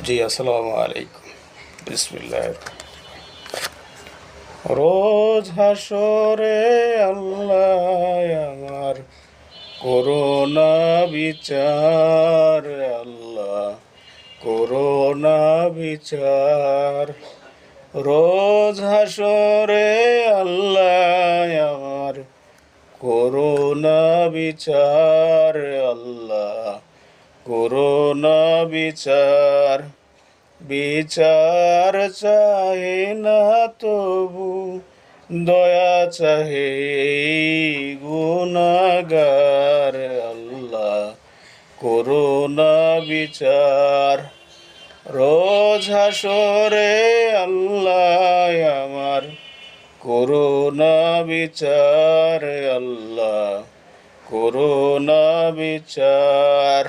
জি আসসালামু আলাইকুম। বিসমিল্লাহ। রোজ হাসরে আল্লাহ আমার করোনা বিচার, আল্লাহ করোনা বিচার। রোজ হাসরে আল্লাহ আমার করোনা বিচার, আল্লাহ করোনা বিচার। বিচার চাহে না তবু দয়া চাহে গুনাগার, আল্লাহ করোনা বিচার। রোজ হাসরে আল্লাহ আমার করোনা বিচার, আল্লাহ করোনা বিচার।